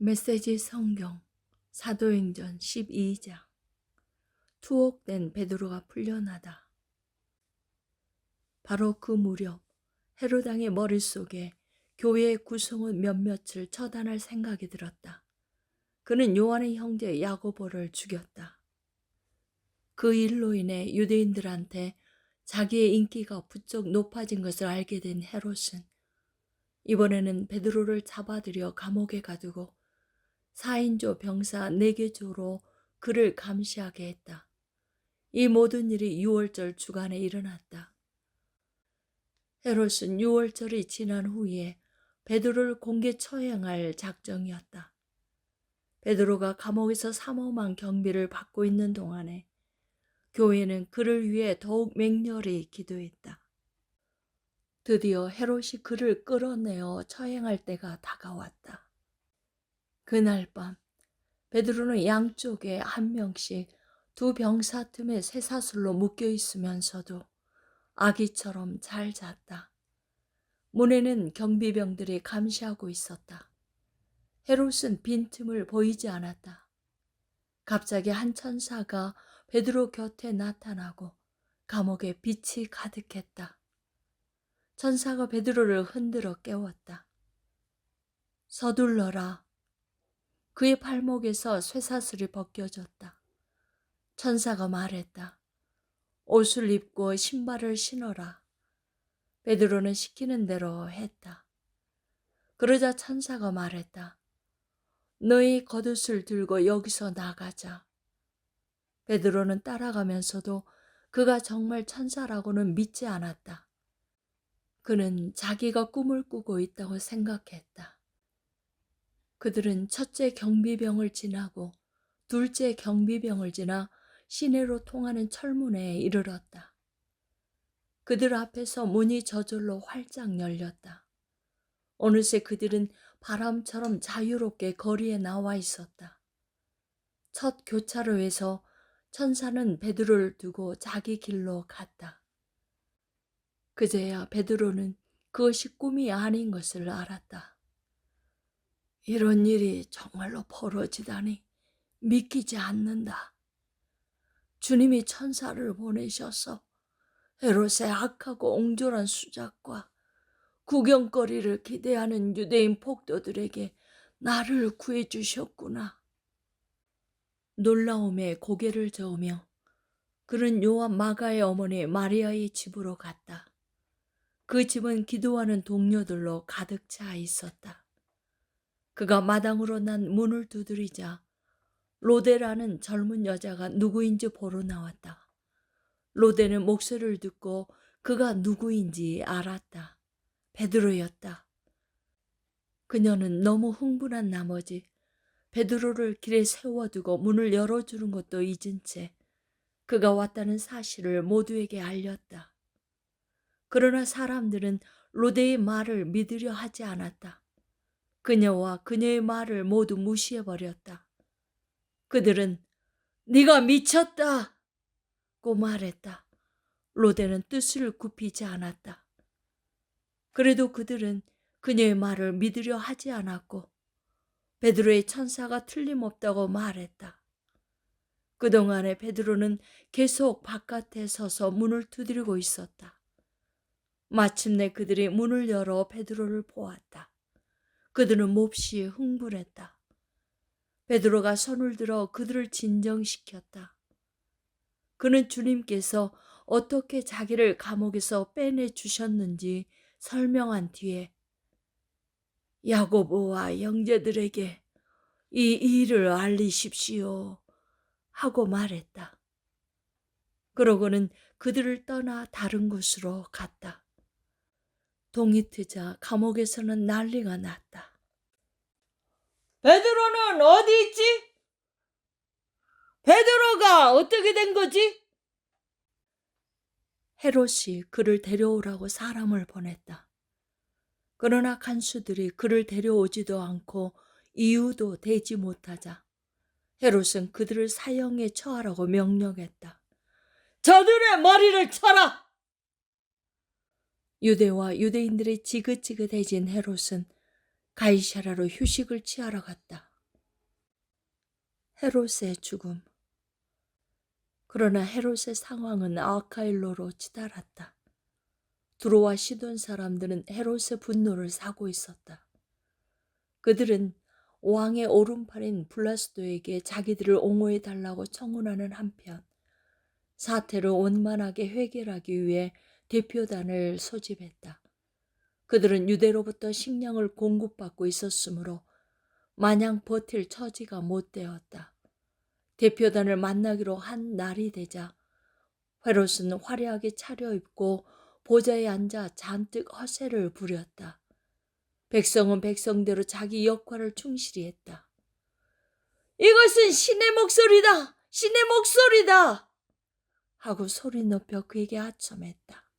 메시지 성경 사도행전 12장. 투옥된 베드로가 풀려나다. 바로 그 무렵 헤로당의 머릿속에 교회의 구성원 몇몇을 처단할 생각이 들었다. 그는 요한의 형제 야고보를 죽였다. 그 일로 인해 유대인들한테 자기의 인기가 부쩍 높아진 것을 알게 된 헤롯은 이번에는 베드로를 잡아들여 감옥에 가두고 4인조 병사 4개조로 그를 감시하게 했다. 이 모든 일이 유월절 주간에 일어났다. 헤롯은 유월절이 지난 후에 베드로를 공개 처형할 작정이었다. 베드로가 감옥에서 삼엄한 경비를 받고 있는 동안에 교회는 그를 위해 더욱 맹렬히 기도했다. 드디어 헤롯이 그를 끌어내어 처형할 때가 다가왔다. 그날 밤 베드로는 양쪽에 한 명씩 두 병사 틈에 쇠사슬로 묶여 있으면서도 아기처럼 잘 잤다. 문에는 경비병들이 감시하고 있었다. 헤롯은 빈틈을 보이지 않았다. 갑자기 한 천사가 베드로 곁에 나타나고 감옥에 빛이 가득했다. 천사가 베드로를 흔들어 깨웠다. 서둘러라. 그의 발목에서 쇠사슬이 벗겨졌다. 천사가 말했다. 옷을 입고 신발을 신어라. 베드로는 시키는 대로 했다. 그러자 천사가 말했다. 너희 겉옷을 들고 여기서 나가자. 베드로는 따라가면서도 그가 정말 천사라고는 믿지 않았다. 그는 자기가 꿈을 꾸고 있다고 생각했다. 그들은 첫째 경비병을 지나고 둘째 경비병을 지나 시내로 통하는 철문에 이르렀다. 그들 앞에서 문이 저절로 활짝 열렸다. 어느새 그들은 바람처럼 자유롭게 거리에 나와 있었다. 첫 교차로에서 천사는 베드로를 두고 자기 길로 갔다. 그제야 베드로는 그것이 꿈이 아닌 것을 알았다. 이런 일이 정말로 벌어지다니 믿기지 않는다. 주님이 천사를 보내셔서 헤롯의 악하고 옹졸한 수작과 구경거리를 기대하는 유대인 폭도들에게 나를 구해주셨구나. 놀라움에 고개를 저으며 그는 요한 마가의 어머니 마리아의 집으로 갔다. 그 집은 기도하는 동료들로 가득 차 있었다. 그가 마당으로 난 문을 두드리자 로데라는 젊은 여자가 누구인지 보러 나왔다. 로데는 목소리를 듣고 그가 누구인지 알았다. 베드로였다. 그녀는 너무 흥분한 나머지 베드로를 길에 세워두고 문을 열어주는 것도 잊은 채 그가 왔다는 사실을 모두에게 알렸다. 그러나 사람들은 로데의 말을 믿으려 하지 않았다. 그녀와 그녀의 말을 모두 무시해버렸다. 그들은 네가 미쳤다! 고 말했다. 로데는 뜻을 굽히지 않았다. 그래도 그들은 그녀의 말을 믿으려 하지 않았고 베드로의 천사가 틀림없다고 말했다. 그동안에 베드로는 계속 바깥에 서서 문을 두드리고 있었다. 마침내 그들이 문을 열어 베드로를 보았다. 그들은 몹시 흥분했다. 베드로가 손을 들어 그들을 진정시켰다. 그는 주님께서 어떻게 자기를 감옥에서 빼내주셨는지 설명한 뒤에 야고보와 형제들에게 이 일을 알리십시오 하고 말했다. 그러고는 그들을 떠나 다른 곳으로 갔다. 동이 트자 감옥에서는 난리가 났다. 베드로는 어디 있지? 베드로가 어떻게 된 거지? 헤롯이 그를 데려오라고 사람을 보냈다. 그러나 간수들이 그를 데려오지도 않고 이유도 대지 못하자 헤롯은 그들을 사형에 처하라고 명령했다. 저들의 머리를 쳐라! 유대와 유대인들이 지긋지긋해진 헤롯은 가이사랴로 휴식을 취하러 갔다. 헤롯의 죽음. 그러나 헤롯의 상황은 아카일로로 치달았다. 두로와 시돈 사람들은 헤롯의 분노를 사고 있었다. 그들은 왕의 오른팔인 블라스도에게 자기들을 옹호해 달라고 청혼하는 한편 사태를 원만하게 해결하기 위해 대표단을 소집했다. 그들은 유대로부터 식량을 공급받고 있었으므로 마냥 버틸 처지가 못 되었다. 대표단을 만나기로 한 날이 되자 헤롯은 화려하게 차려입고 보좌에 앉아 잔뜩 허세를 부렸다. 백성은 백성대로 자기 역할을 충실히 했다. 이것은 신의 목소리다! 신의 목소리다! 하고 소리 높여 그에게 하청했다.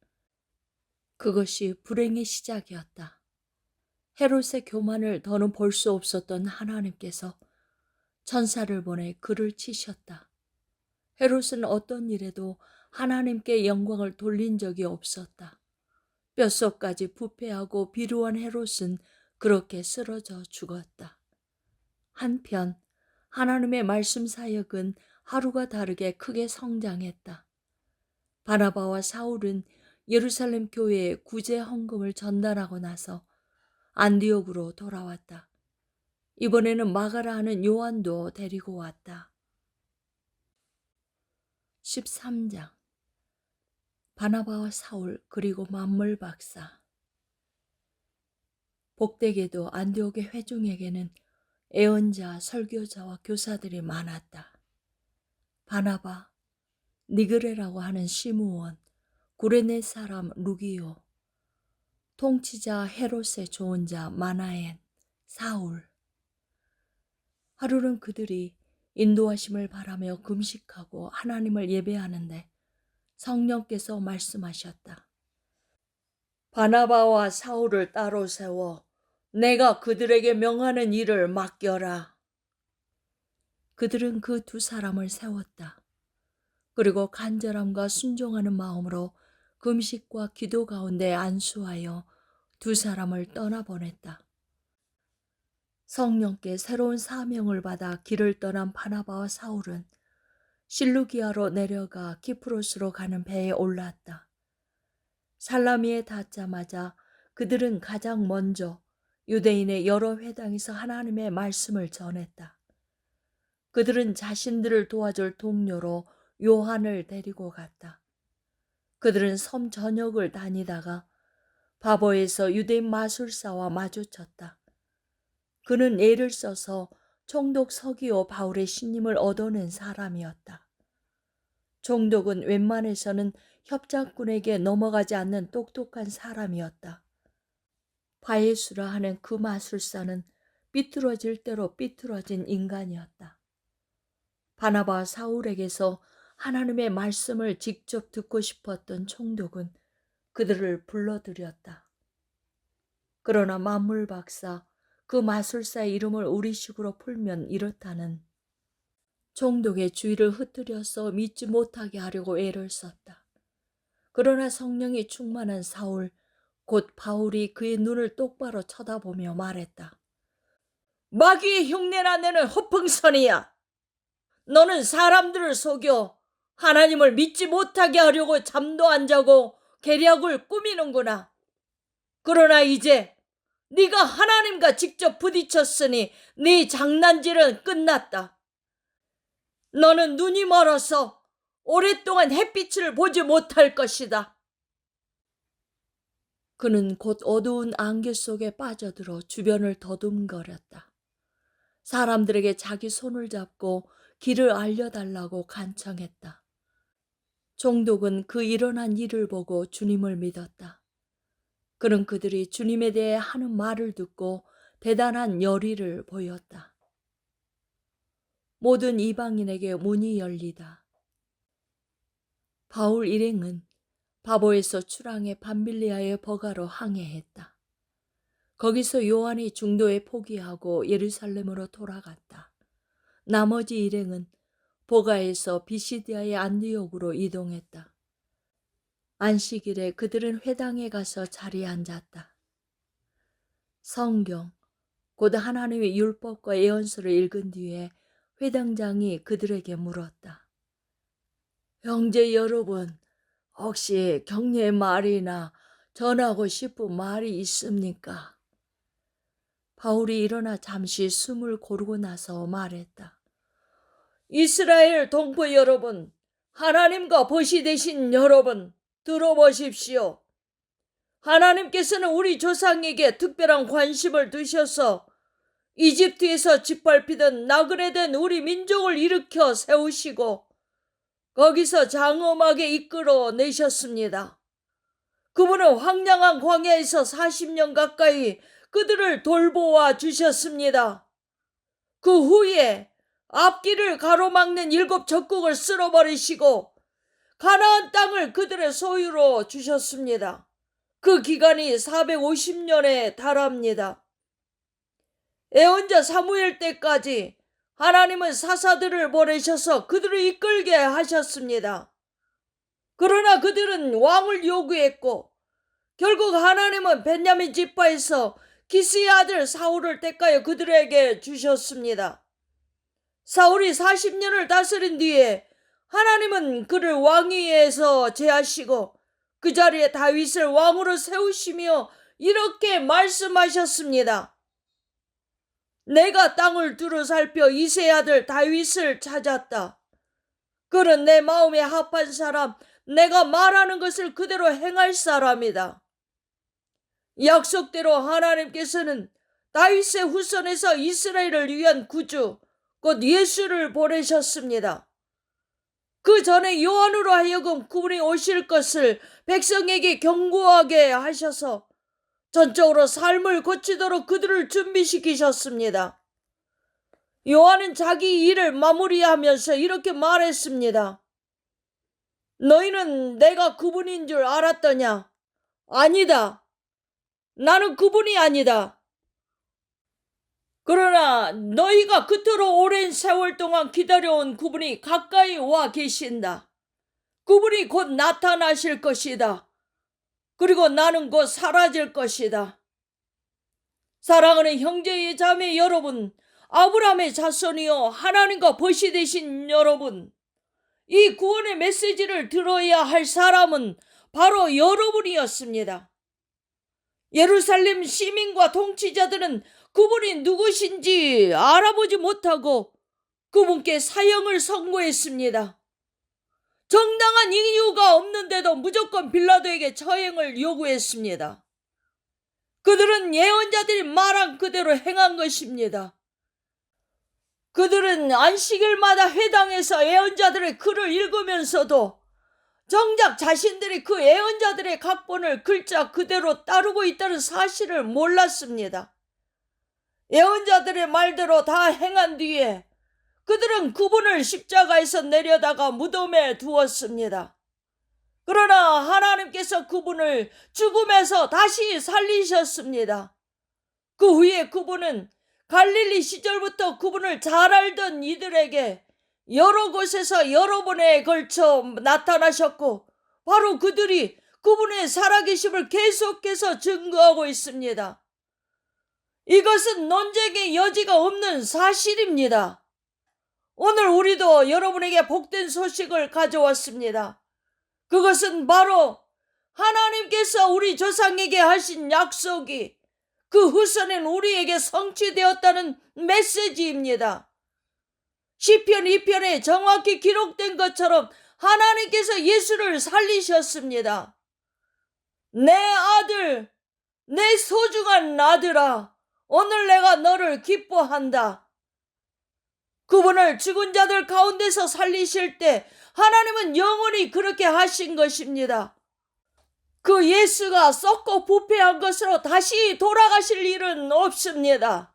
그것이 불행의 시작이었다. 헤롯의 교만을 더는 볼 수 없었던 하나님께서 천사를 보내 그를 치셨다. 헤롯은 어떤 일에도 하나님께 영광을 돌린 적이 없었다. 뼛속까지 부패하고 비루한 헤롯은 그렇게 쓰러져 죽었다. 한편 하나님의 말씀 사역은 하루가 다르게 크게 성장했다. 바나바와 사울은 예루살렘 교회에 구제 헌금을 전달하고 나서 안디옥으로 돌아왔다. 이번에는 마가라 하는 요한도 데리고 왔다. 13장. 바나바와 사울 그리고 만물 박사. 복되게도 안디옥의 회중에게는 애언자, 설교자와 교사들이 많았다. 바나바, 니그레라고 하는 시므온, 구레네 사람 루기오, 통치자 헤롯의 조언자 마나엔, 사울. 하루는 그들이 인도하심을 바라며 금식하고 하나님을 예배하는데 성령께서 말씀하셨다. 바나바와 사울을 따로 세워 내가 그들에게 명하는 일을 맡겨라. 그들은 그 두 사람을 세웠다. 그리고 간절함과 순종하는 마음으로 금식과 기도 가운데 안수하여 두 사람을 떠나보냈다. 성령께 새로운 사명을 받아 길을 떠난 바나바와 사울은 실루기아로 내려가 키프로스로 가는 배에 올랐다. 살라미에 닿자마자 그들은 가장 먼저 유대인의 여러 회당에서 하나님의 말씀을 전했다. 그들은 자신들을 도와줄 동료로 요한을 데리고 갔다. 그들은 섬 전역을 다니다가 바보에서 유대인 마술사와 마주쳤다. 그는 애를 써서 총독 서기오 바울의 신임을 얻어낸 사람이었다. 총독은 웬만해서는 협작꾼에게 넘어가지 않는 똑똑한 사람이었다. 바예수라 하는 그 마술사는 삐뚤어질 대로 삐뚤어진 인간이었다. 바나바 사울에게서 하나님의 말씀을 직접 듣고 싶었던 총독은 그들을 불러들였다. 그러나 만물 박사, 그 마술사의 이름을 우리식으로 풀면 이렇다는 총독의 주의를 흩뜨려서 믿지 못하게 하려고 애를 썼다. 그러나 성령이 충만한 사울, 곧 바울이 그의 눈을 똑바로 쳐다보며 말했다. 마귀의 흉내나 내는 허풍선이야. 너는 사람들을 속여 하나님을 믿지 못하게 하려고 잠도 안 자고 계략을 꾸미는구나. 그러나 이제 네가 하나님과 직접 부딪혔으니 네 장난질은 끝났다. 너는 눈이 멀어서 오랫동안 햇빛을 보지 못할 것이다. 그는 곧 어두운 안개 속에 빠져들어 주변을 더듬거렸다. 사람들에게 자기 손을 잡고 길을 알려달라고 간청했다. 총독은 그 일어난 일을 보고 주님을 믿었다. 그는 그들이 주님에 대해 하는 말을 듣고 대단한 열의를 보였다. 모든 이방인에게 문이 열리다. 바울 일행은 바보에서 출항해 밤빌리아의 버가로 항해했다. 거기서 요한이 중도에 포기하고 예루살렘으로 돌아갔다. 나머지 일행은 보가에서 비시디아의 안디옥으로 이동했다. 안식일에 그들은 회당에 가서 자리에 앉았다. 성경, 곧 하나님의 율법과 예언서를 읽은 뒤에 회당장이 그들에게 물었다. 형제 여러분, 혹시 격려의 말이나 전하고 싶은 말이 있습니까? 바울이 일어나 잠시 숨을 고르고 나서 말했다. 이스라엘 동포 여러분, 하나님과 벗이 되신 여러분, 들어보십시오. 하나님께서는 우리 조상에게 특별한 관심을 두셔서 이집트에서 짓밟히던 나그네된 우리 민족을 일으켜 세우시고 거기서 장엄하게 이끌어 내셨습니다. 그분은 황량한 광야에서 40년 가까이 그들을 돌보아 주셨습니다. 그 후에 앞길을 가로막는 7 적국을 쓸어버리시고 가나안 땅을 그들의 소유로 주셨습니다. 그 기간이 450년에 달합니다. 예언자 사무엘 때까지 하나님은 사사들을 보내셔서 그들을 이끌게 하셨습니다. 그러나 그들은 왕을 요구했고 결국 하나님은 베냐민 지파에서 기스의 아들 사울을 택하여 그들에게 주셨습니다. 사울이 40년을 다스린 뒤에 하나님은 그를 왕위에서 제하시고 그 자리에 다윗을 왕으로 세우시며 이렇게 말씀하셨습니다. 내가 땅을 두루 살펴 이새의 아들 다윗을 찾았다. 그는 내 마음에 합한 사람, 내가 말하는 것을 그대로 행할 사람이다. 약속대로 하나님께서는 다윗의 후손에서 이스라엘을 위한 구주, 곧 예수를 보내셨습니다. 그 전에 요한으로 하여금 그분이 오실 것을 백성에게 경고하게 하셔서 전적으로 삶을 고치도록 그들을 준비시키셨습니다. 요한은 자기 일을 마무리하면서 이렇게 말했습니다. 너희는 내가 그분인 줄 알았더냐? 아니다. 나는 그분이 아니다. 그러나 너희가 그토록 오랜 세월 동안 기다려온 그분이 가까이 와 계신다. 그분이 곧 나타나실 것이다. 그리고 나는 곧 사라질 것이다. 사랑하는 형제의 자매 여러분, 아브라함의 자손이요 하나님과 벗이 되신 여러분, 이 구원의 메시지를 들어야 할 사람은 바로 여러분이었습니다. 예루살렘 시민과 통치자들은 그분이 누구신지 알아보지 못하고 그분께 사형을 선고했습니다. 정당한 이유가 없는데도 무조건 빌라도에게 처형을 요구했습니다. 그들은 예언자들이 말한 그대로 행한 것입니다. 그들은 안식일마다 회당에서 예언자들의 글을 읽으면서도 정작 자신들이 그 예언자들의 각본을 글자 그대로 따르고 있다는 사실을 몰랐습니다. 예언자들의 말대로 다 행한 뒤에 그들은 그분을 십자가에서 내려다가 무덤에 두었습니다. 그러나 하나님께서 그분을 죽음에서 다시 살리셨습니다. 그 후에 그분은 갈릴리 시절부터 그분을 잘 알던 이들에게 여러 곳에서 여러 번에 걸쳐 나타나셨고 바로 그들이 그분의 살아계심을 계속해서 증거하고 있습니다. 이것은 논쟁의 여지가 없는 사실입니다. 오늘 우리도 여러분에게 복된 소식을 가져왔습니다. 그것은 바로 하나님께서 우리 조상에게 하신 약속이 그 후손인 우리에게 성취되었다는 메시지입니다. 시편 2편에 정확히 기록된 것처럼 하나님께서 예수를 살리셨습니다. 내 아들, 내 소중한 아들아, 오늘 내가 너를 기뻐한다. 그분을 죽은 자들 가운데서 살리실 때 하나님은 영원히 그렇게 하신 것입니다. 그 예수가 썩고 부패한 것으로 다시 돌아가실 일은 없습니다.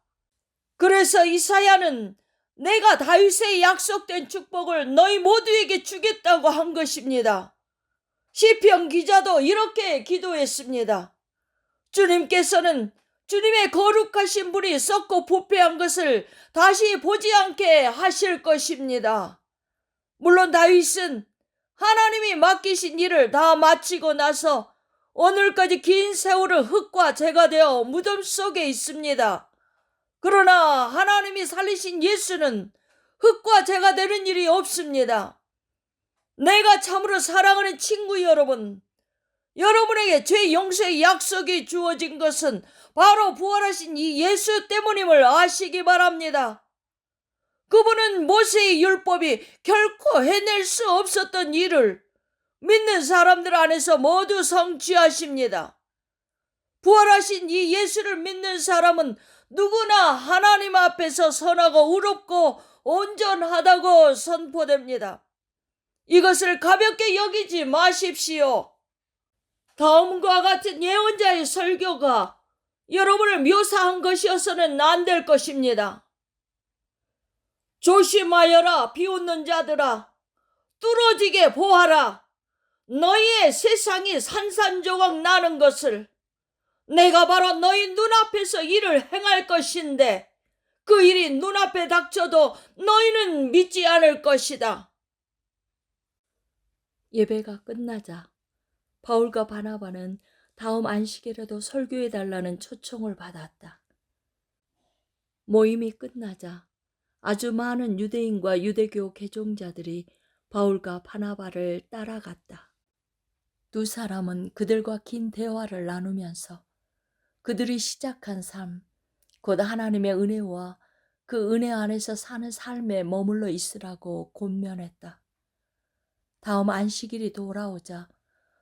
그래서 이사야는 내가 다윗의 약속된 축복을 너희 모두에게 주겠다고 한 것입니다. 시편 기자도 이렇게 기도했습니다. 주님께서는 주님의 거룩하신 분이 썩고 부패한 것을 다시 보지 않게 하실 것입니다. 물론 다윗은 하나님이 맡기신 일을 다 마치고 나서 오늘까지 긴 세월을 흙과 재가 되어 무덤 속에 있습니다. 그러나 하나님이 살리신 예수는 흙과 재가 되는 일이 없습니다. 내가 참으로 사랑하는 친구 여러분, 여러분에게 죄 용서의 약속이 주어진 것은 바로 부활하신 이 예수 때문임을 아시기 바랍니다. 그분은 모세의 율법이 결코 해낼 수 없었던 일을 믿는 사람들 안에서 모두 성취하십니다. 부활하신 이 예수를 믿는 사람은 누구나 하나님 앞에서 선하고 의롭고 온전하다고 선포됩니다. 이것을 가볍게 여기지 마십시오. 다음과 같은 예언자의 설교가 여러분을 묘사한 것이어서는 안 될 것입니다. 조심하여라, 비웃는 자들아. 뚫어지게 보아라. 너희의 세상이 산산조각 나는 것을. 내가 바로 너희 눈앞에서 일을 행할 것인데 그 일이 눈앞에 닥쳐도 너희는 믿지 않을 것이다. 예배가 끝나자 바울과 바나바는 다음 안식일에도 설교해달라는 초청을 받았다. 모임이 끝나자 아주 많은 유대인과 유대교 개종자들이 바울과 바나바를 따라갔다. 두 사람은 그들과 긴 대화를 나누면서 그들이 시작한 삶, 곧 하나님의 은혜와 그 은혜 안에서 사는 삶에 머물러 있으라고 권면했다. 다음 안식일이 돌아오자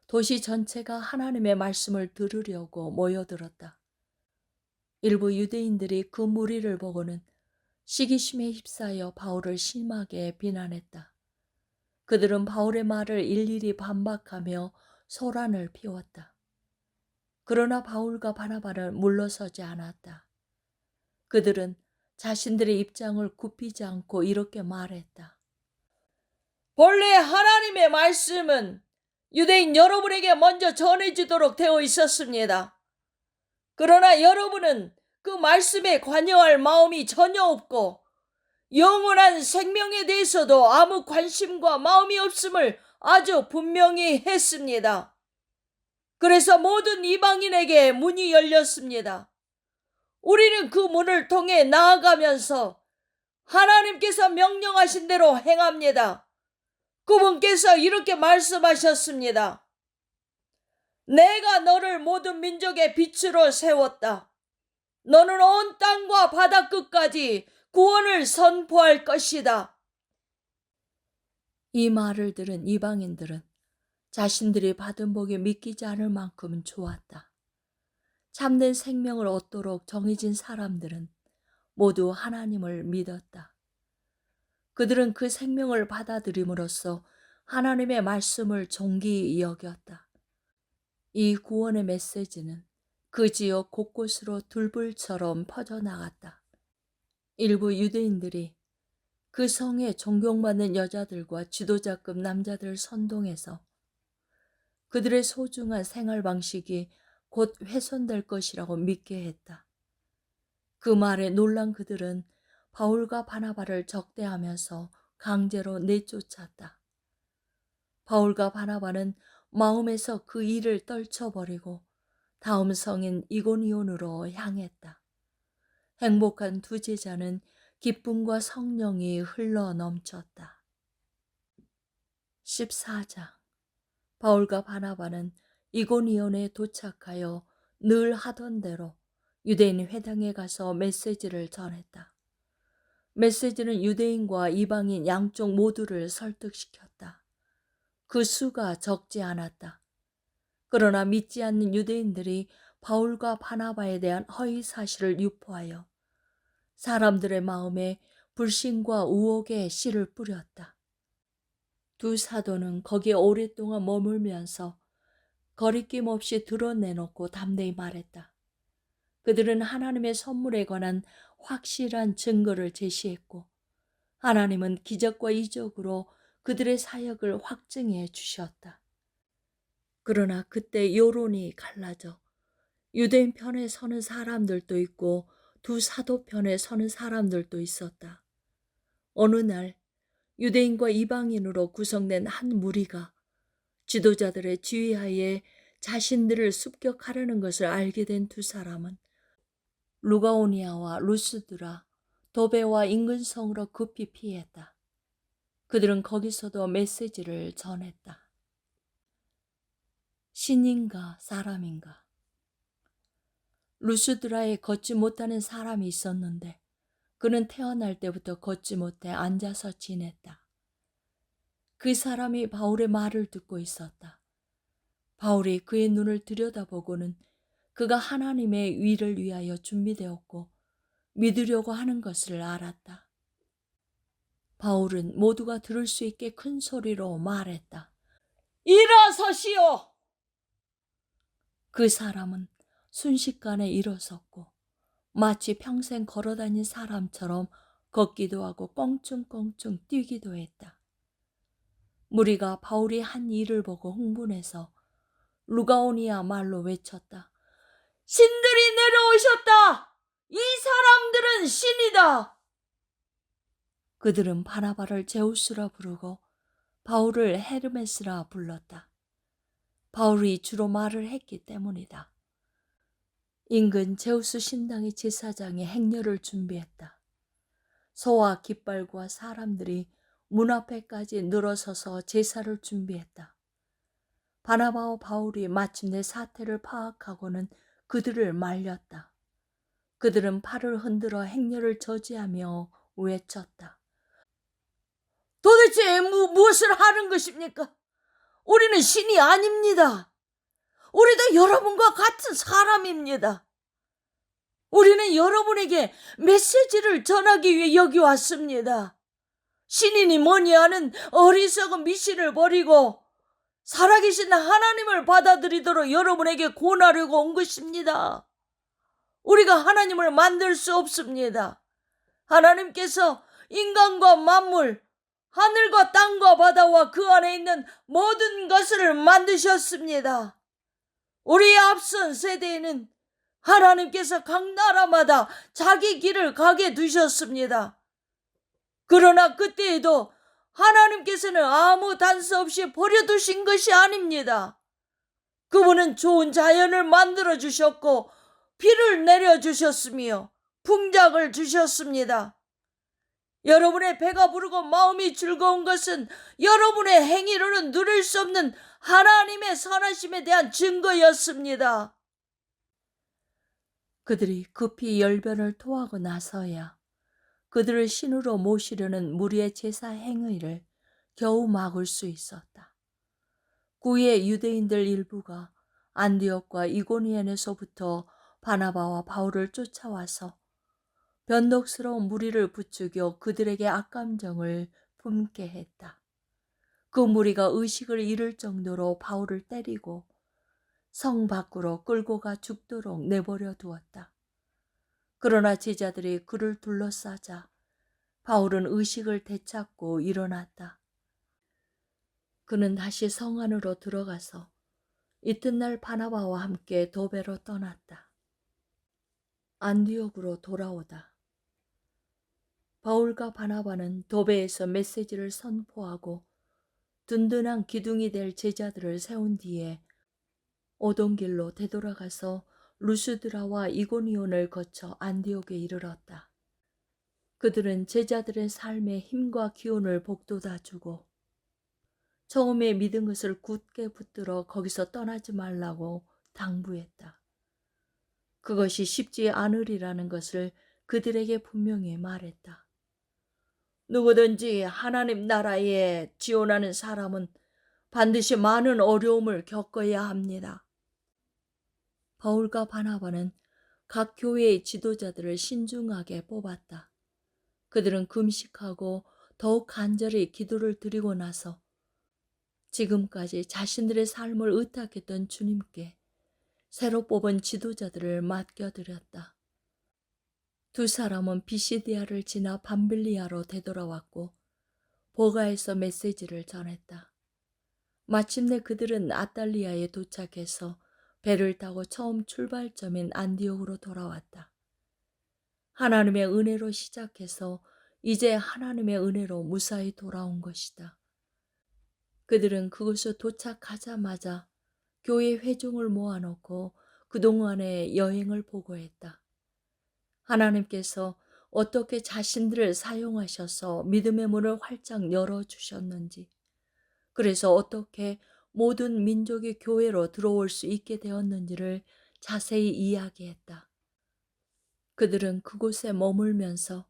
도시 전체가 하나님의 말씀을 들으려고 모여들었다. 일부 유대인들이 그 무리를 보고는 시기심에 휩싸여 바울을 심하게 비난했다. 그들은 바울의 말을 일일이 반박하며 소란을 피웠다. 그러나 바울과 바나바는 물러서지 않았다. 그들은 자신들의 입장을 굽히지 않고 이렇게 말했다. 본래 하나님의 말씀은 유대인 여러분에게 먼저 전해지도록 되어 있었습니다. 그러나 여러분은 그 말씀에 관여할 마음이 전혀 없고 영원한 생명에 대해서도 아무 관심과 마음이 없음을 아주 분명히 했습니다. 그래서 모든 이방인에게 문이 열렸습니다. 우리는 그 문을 통해 나아가면서 하나님께서 명령하신 대로 행합니다. 그분께서 이렇게 말씀하셨습니다. 내가 너를 모든 민족의 빛으로 세웠다. 너는 온 땅과 바다 끝까지 구원을 선포할 것이다. 이 말을 들은 이방인들은 자신들이 받은 복에 믿기지 않을 만큼 좋았다. 참된 생명을 얻도록 정해진 사람들은 모두 하나님을 믿었다. 그들은 그 생명을 받아들임으로써 하나님의 말씀을 존귀히 여겼다. 이 구원의 메시지는 그 지역 곳곳으로 들불처럼 퍼져나갔다. 일부 유대인들이 그 성에 존경받는 여자들과 지도자급 남자들을 선동해서 그들의 소중한 생활 방식이 곧 훼손될 것이라고 믿게 했다. 그 말에 놀란 그들은 바울과 바나바를 적대하면서 강제로 내쫓았다. 바울과 바나바는 마음에서 그 일을 떨쳐버리고 다음 성인 이고니온으로 향했다. 행복한 두 제자는 기쁨과 성령이 흘러 넘쳤다. 14장. 바울과 바나바는 이고니온에 도착하여 늘 하던 대로 유대인 회당에 가서 메시지를 전했다. 메시지는 유대인과 이방인 양쪽 모두를 설득시켰다. 그 수가 적지 않았다. 그러나 믿지 않는 유대인들이 바울과 바나바에 대한 허위 사실을 유포하여 사람들의 마음에 불신과 우혹의 씨를 뿌렸다. 두 사도는 거기에 오랫동안 머물면서 거리낌 없이 드러내놓고 담대히 말했다. 그들은 하나님의 선물에 관한 확실한 증거를 제시했고 하나님은 기적과 이적으로 그들의 사역을 확증해 주셨다. 그러나 그때 여론이 갈라져 유대인 편에 서는 사람들도 있고 두 사도 편에 서는 사람들도 있었다. 어느 날 유대인과 이방인으로 구성된 한 무리가 지도자들의 지휘하에 자신들을 습격하려는 것을 알게 된 두 사람은 루가오니아와 루스드라 도베와 인근 성으로 급히 피했다. 그들은 거기서도 메시지를 전했다. 신인가 사람인가? 루스드라에 걷지 못하는 사람이 있었는데 그는 태어날 때부터 걷지 못해 앉아서 지냈다. 그 사람이 바울의 말을 듣고 있었다. 바울이 그의 눈을 들여다보고는 그가 하나님의 위를 위하여 준비되었고 믿으려고 하는 것을 알았다. 바울은 모두가 들을 수 있게 큰 소리로 말했다. 일어서시오! 그 사람은 순식간에 일어섰고 마치 평생 걸어다닌 사람처럼 걷기도 하고 껑충껑충 뛰기도 했다. 무리가 바울이 한 일을 보고 흥분해서 루가오니아 말로 외쳤다. 신들이 내려오셨다! 이 사람들은 신이다! 그들은 바나바를 제우스라 부르고 바울을 헤르메스라 불렀다. 바울이 주로 말을 했기 때문이다. 인근 제우스 신당의 제사장이 행렬을 준비했다. 소와 깃발과 사람들이 문 앞에까지 늘어서서 제사를 준비했다. 바나바와 바울이 마침내 사태를 파악하고는 그들을 말렸다. 그들은 팔을 흔들어 행렬을 저지하며 외쳤다. 도대체 무엇을 하는 것입니까? 우리는 신이 아닙니다. 우리도 여러분과 같은 사람입니다. 우리는 여러분에게 메시지를 전하기 위해 여기 왔습니다. 신인이 뭐니 하는 어리석은 미신을 버리고 살아계신 하나님을 받아들이도록 여러분에게 권하려고 온 것입니다. 우리가 하나님을 만들 수 없습니다. 하나님께서 인간과 만물, 하늘과 땅과 바다와 그 안에 있는 모든 것을 만드셨습니다. 우리의 앞선 세대에는 하나님께서 각 나라마다 자기 길을 가게 두셨습니다. 그러나 그때에도 하나님께서는 아무 단서 없이 버려두신 것이 아닙니다. 그분은 좋은 자연을 만들어 주셨고 비를 내려주셨으며 풍작을 주셨습니다. 여러분의 배가 부르고 마음이 즐거운 것은 여러분의 행위로는 누릴 수 없는 하나님의 선하심에 대한 증거였습니다. 그들이 급히 열변을 토하고 나서야 그들을 신으로 모시려는 무리의 제사 행위를 겨우 막을 수 있었다. 구의 유대인들 일부가 안디옥과 이고니온에서부터 바나바와 바울을 쫓아와서 변덕스러운 무리를 부추겨 그들에게 악감정을 품게 했다. 그 무리가 의식을 잃을 정도로 바울을 때리고 성 밖으로 끌고 가 죽도록 내버려 두었다. 그러나 제자들이 그를 둘러싸자 바울은 의식을 되찾고 일어났다. 그는 다시 성 안으로 들어가서 이튿날 바나바와 함께 도베로 떠났다. 안디옥으로 돌아오다. 바울과 바나바는 도베에서 메시지를 선포하고 든든한 기둥이 될 제자들을 세운 뒤에 오던 길로 되돌아가서 루스드라와 이고니온을 거쳐 안디옥에 이르렀다. 그들은 제자들의 삶에 힘과 기운을 북돋아 주고 처음에 믿은 것을 굳게 붙들어 거기서 떠나지 말라고 당부했다. 그것이 쉽지 않으리라는 것을 그들에게 분명히 말했다. 누구든지 하나님 나라에 지원하는 사람은 반드시 많은 어려움을 겪어야 합니다. 바울과 바나바는 각 교회의 지도자들을 신중하게 뽑았다. 그들은 금식하고 더욱 간절히 기도를 드리고 나서 지금까지 자신들의 삶을 의탁했던 주님께 새로 뽑은 지도자들을 맡겨드렸다. 두 사람은 비시디아를 지나 밤빌리아로 되돌아왔고 보가에서 메시지를 전했다. 마침내 그들은 아달리아에 도착해서 배를 타고 처음 출발점인 안디옥으로 돌아왔다. 하나님의 은혜로 시작해서 이제 하나님의 은혜로 무사히 돌아온 것이다. 그들은 그곳에 도착하자마자 교회 회중을 모아놓고 그동안의 여행을 보고했다. 하나님께서 어떻게 자신들을 사용하셔서 믿음의 문을 활짝 열어주셨는지, 그래서 어떻게 모든 민족이 교회로 들어올 수 있게 되었는지를 자세히 이야기했다. 그들은 그곳에 머물면서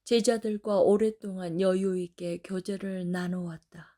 제자들과 오랫동안 여유 있게 교제를 나누었다.